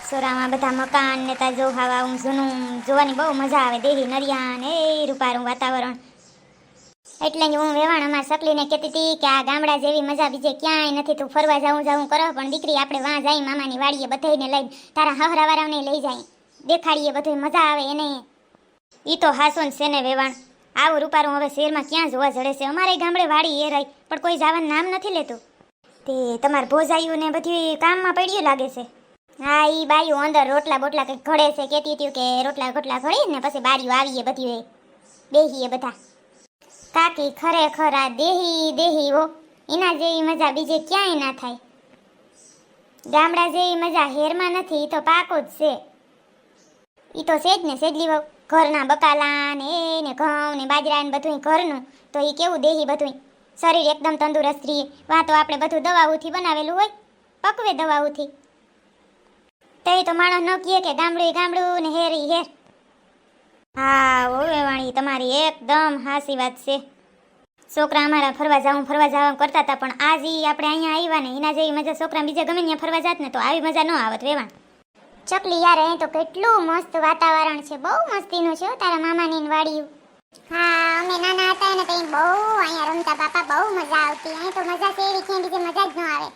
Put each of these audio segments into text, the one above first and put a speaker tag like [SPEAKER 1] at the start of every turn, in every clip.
[SPEAKER 1] સોરામાં બધા મકાન ને તા જો હવા જૂનું જોવાની બહુ મજા આવે. દેહી નરિયા ને એ રૂપારું વાતાવરણ. એટલે જ હું વેવાણ અમાર સકલીને કહેતી હતી કે આ ગામડા જેવી મજા બીજે ક્યાંય નથી. તું ફરવા જાઉં કરો પણ દીકરી આપણે વાં જાય મામાની વાડીએ બધાઈને લઈને તારા હહરાવાળાને લઈ જાય દેખાડીએ બધું મજા આવે એને. ઈ તો હાસોન છે ને વેવાણ. આવું રૂપારું હવે શહેરમાં ક્યાં જોવા જડે છે. અમારે ગામડે વાડી એ રહી પણ કોઈ જવાનું નામ નથી લેતું. તે તમારે ભોજાયું ને બધી કામમાં પડ્યું લાગે છે. હા ઈ બાયું અંદર રોટલા બોટલા કંઈક ઘડે છે. કહેતી હતી કે રોટલા ઘોટલા ઘડી ને પછી બારીઓ આવીએ બધી બેહીએ બધા. કાકી ખરેખર આ દેહી હો એના જેવી મજા બીજે ક્યાંય ના થાય. ગામડા જેવી મજા હેરમાં નથી. ઈ તો પાકો જ છે. ઈ તો છે જ ને સેજલી વહુ. ઘરના બકાલા ને એને ઘઉં ને બાજરા ને બધું ઘરનું તો ઈ કેવું દેહી બધું શરીર એકદમ તંદુરસ્ત રહે. વાં તો આપણે બધું દવાઓથી બનાવેલું હોય પકવે દવાઓથી. તે તો માણસ ન કહે કે ગામડું ને હેરી હેર. હા ઓવે વાણી તમારી એકદમ હાસી વાત છે. છોકરા અમારા ફરવા જવાનું કરતા હતા પણ આજ ઈ આપણે અહીંયા આવ્યા ને એના જેવી મજા છોકરા બીજા ગમે ત્યાં ફરવા જાત ને તો આવી મજા ન આવત વેવાણ. ચકલી યાર અહીં તો કેટલું મસ્ત વાતાવરણ છે. બહુ મસ્તીનું છે તારા મામાની વાડીયું. હા અમે નાના હતા ને તો બહુ અહીંયા રમતા બાપા. બહુ મજા આવતી. અહીં તો મજા છે એવી ક્યાંય બીજે મજા જ ન આવે.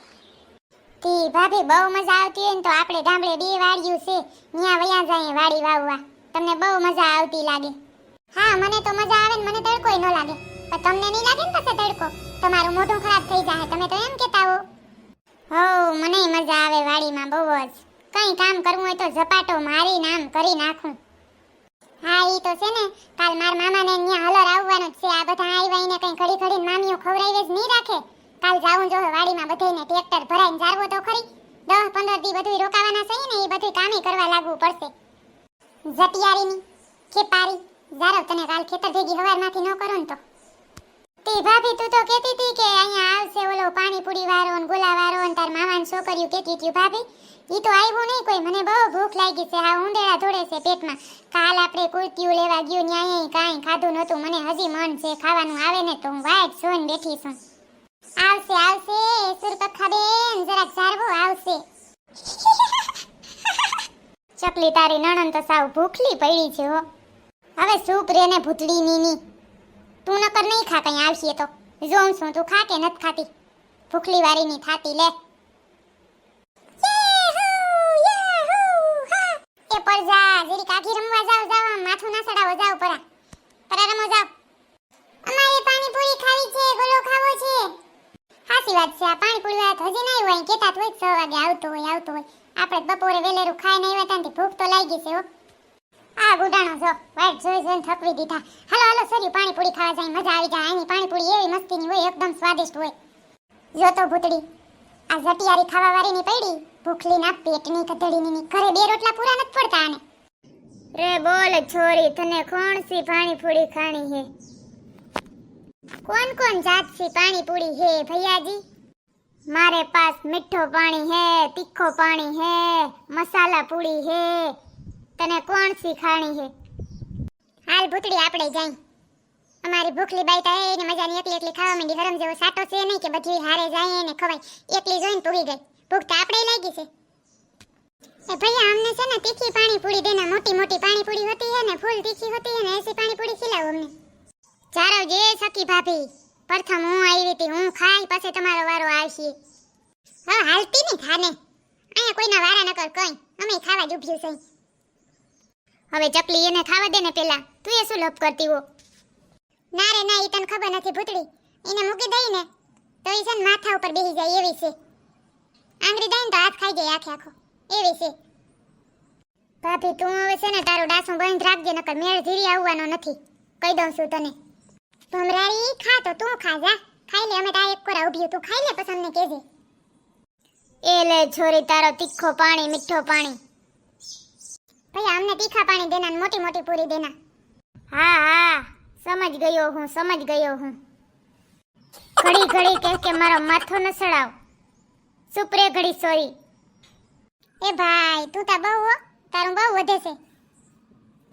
[SPEAKER 1] તી ભાભી બહુ મજા આવતી હોય ને તો આપણે ગામડે બે વાડીયું છે ત્યાં વયા જાય વાડી વાવવા. તમને બહુ મજા આવતી લાગે. હા મને તો મજા આવે ને મને તડકોય ન લાગે. પણ તમને નહીં લાગે ને પછી તડકો. તમારું મોઢું ખરાબ થઈ જાય. તમે તો એમ કહેતા હો. હો મને મજા આવે વાડીમાં બહુ જ. કંઈ કામ કરવું હોય તો ઝપાટો મારી નામ કરી નાખું. હા ઈ તો છે ને કાલ માર મામાને ત્યાં હલર આવવાનું છે. આ બધા આવીને કંઈ ઘડી ઘડીને મામીઓ ખવડાવે જ નહીં રાખે. કાલ જાવું જો વાડીમાં બધાને ટ્રેક્ટર ભરાઈને જારવો તો ખરી. 10-15 દી બધું રોકાવાના છે ને એ બધું કામે કરવા લાગવું પડશે. જટિયારીની ખેપારી જારવ તને કાલ ખેતર ભેગી હવારમાંથી ન કરું ને તો. તે ભાભી તું તો કહેતી હતી કે અહીંયા આવશે ઓલો પાણીપુરી વાળો ને ગોલા વાળો ને તાર મામાને છોકરીયું કહેતી હતી ભાભી. ઈ તો આવ્યું નહીં કોઈ. મને બહુ ભૂખ લાગી છે. હા ઊંડેડા ધોડે છે પેટમાં. કાલ આપણે કુર્તીયું લેવા ગયું ન્યાય કાંઈ ખાધું નહોતું. મને હજી મન છે ખાવાનું. આવે ને તો હું વાટ જોઈને બેઠી છું. આવશે સુરપખાબેન જરાક જારવો આવશે. ચકલી તારી નણંદ તો સાવ ભૂખલી પડી છે હો. હવે સૂપ રે ને ભૂતડી ની તું નકર નહીં ખા. કઈ આવશે તો જોઉં છું તું ખા કે નથી ખાતી. ભૂખલી વાળી ની થાતી લે. એ પર જા જરી કાકી રમવા જાવ માથું ના સડાવો જાવ પરા રમો જાવ. અમારે પાણીપુરી ખાવી છે ગોલો ખાવો છે. હાસી વાત છે. આ પાણીપુરી વાત હજી નહીં હોય કેતા તો 6 વાગે આવતો હોય. આપણે બપોરે વેલેરું ખાઈને આવ્યા ત્યાંથી ભૂખ તો લાગી છે હો. આ ગુડાણો જો વાઈટ જોઈને થકવી દીધા. હાલો સરી પાણીપુરી ખાવા જાય મજા આવી જાય. આની પાણીપુરી એવી મસ્તીની હોય એકદમ સ્વાદિષ્ટ હોય. જો તો ભૂતડી આ જટિયારી ખાવા વાળીની પડી ભૂખલીના પેટની કદડીની ઘરે 2 રોટલા પૂરા નથી પડતા આને. રે બોલ છોરી તને કોણ સી પાણીપુરી ખાણી હે? कौन जात सी पानी पूरी है भैया जी? मारे पास मीठो पानी है, तीखो पानी है, मसाला पूरी है. तने कौन सी खानी है? हाल भूतड़ी आपड़े जाई. અમારી ભૂખલી બાઈ તા એને મજાની એકલી ખાવા માંડી. હરમ જેવો સાટો છે નહીં કે બધી હારે જાય ને ખવાય. એકલી જોઈને પૂરી ગઈ. ભૂખ તો આપણે લાગી છે. ए भैया हमने से ना तीखी पानी पूरी देना. मोटी मोटी पानी पूरी होती है ना फुल तीखी होती है ना ऐसी पानी पूरी खिलाओ हमने. चारो जे सखी भाभी प्रथम હું આવી હતી. હું ખાઈ પછી તમારો વારો આવશે. હા હાલતી નહીં ખાને. અહીંયા કોઈના વારા ન કર કઈ. અમે ખાવા જ ઉભ્યું છે. હવે ચકલી એને ખાવા દે ને પેલા. તું એ શું લપ કરતી હો? ના રે ના ઈ તને ખબર નથી ભૂતડી. એને મૂકી દઈ ને તો ઈ છે ને માથા ઉપર બેસી જાય એવી છે. આંગળી દઈને તો હાથ ખાઈ જાય આખો એવી છે. ભાભી તું હવે છે ને તારો ડાસું બંધ રાખજે નકર મેળ ધીરી આવવાનો નથી. કહી દઉં છું તને. ભમરારી ખા તો તું ખા જા. ખાઈ લે અમે તા એક કોરા ઉભી તું ખાઈ લે પછી અમને કહેજે. એ લે છોરી તારો તીખો પાણી મીઠો પાણી. ભૈયા અમને તીખા પાણી દેના ને મોટી મોટી પૂરી દેના. હા સમજ ગયો હું. ઘડી કે મારો માથો ન સડાવ. સુપરે ઘડી સોરી. એ ભાઈ તું તા બહુ હો. તારું બહુ વધે છે.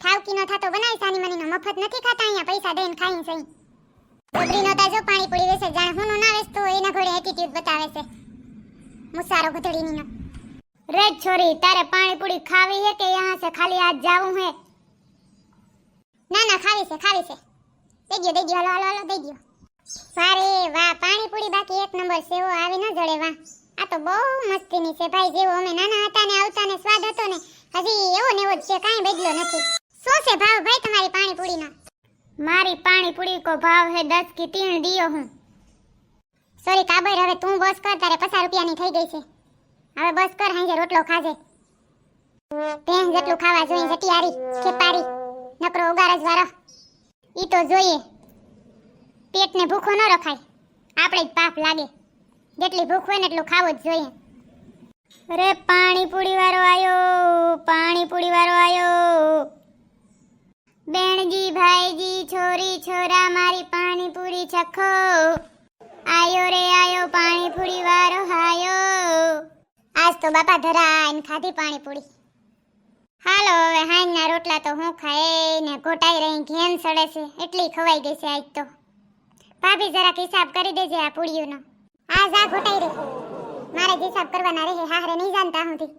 [SPEAKER 1] ખાવકી નો થાતો બનાવી સાની મની નો મફત નથી ખાતા. અહીંયા પૈસા દઈને ખાઈને સહી. છોકરી નો તા જો પાણી પૂરી વેસે જાણે હું ના વેસ તો એના ઘોડે એટીટ્યુડ બતાવે છે. મુસારો ગધડીની નો. रे छोरी तारे पानी पूरी खावी है कि यहाँ से खाली हाथ जाऊं है? ना ना खावी से दे गयो हालो दे गयो। वारे वाह पानी पूरी बाकी एक नंबर सेવો આવી ન જડે વાહ। આ તો બહુ મસ્તીની છે ભાઈ, જેવો અમે નાના હતા ને આવતા ને સ્વાદ હતો ને હજી એવો ને એવો જ છે, કાંઈ બદલો નથી। શું છે ભાવ ભાઈ તમારી પાણી પૂરીનો? મારી પાણી પૂરી કો ભાવ હે 10 की 3 दियो हूं। સોરી કાબર હવે તું બસ કર, તારે 50 રૂપિયાની થઈ ગઈ છે, હવે બસ કર, હાંજે રોટલો ખાજે। તે જેટલું ખાવા જોઈએ જટિયારી ખેપારી નકરો ઉગાર જ વારો ઈ તો જોઈએ, પેટને ભૂખો ન રખાય, આપણે જ પાપ લાગે, જેટલી ભૂખ હોય ને એટલું ખાવું જ જોઈએ। અરે પાણી પૂરી વાળો આયો, બેણજી ભાઈજી છોરી છોરા મારી પાણી પૂરી ચખો, આયો રે આયો પાણી પૂરી વાળો આયો। આજ તો બાપા ધરાઈને ખાધી પાણી પૂરી। હાલો હવે હાંજના રોટલા તો હું ખાઈ ને ઘોટાઈ રહી, ઘેન સડે છે એટલી ખવાઈ ગઈ છે આજ તો। ભાભી જરાક હિસાબ કરી દેજે આ પૂરીઓનો, આ જા ઘોટાઈ રહી, મારે જ હિસાબ કરવાના રહે, હારે નહીં જાણતા હુંથી।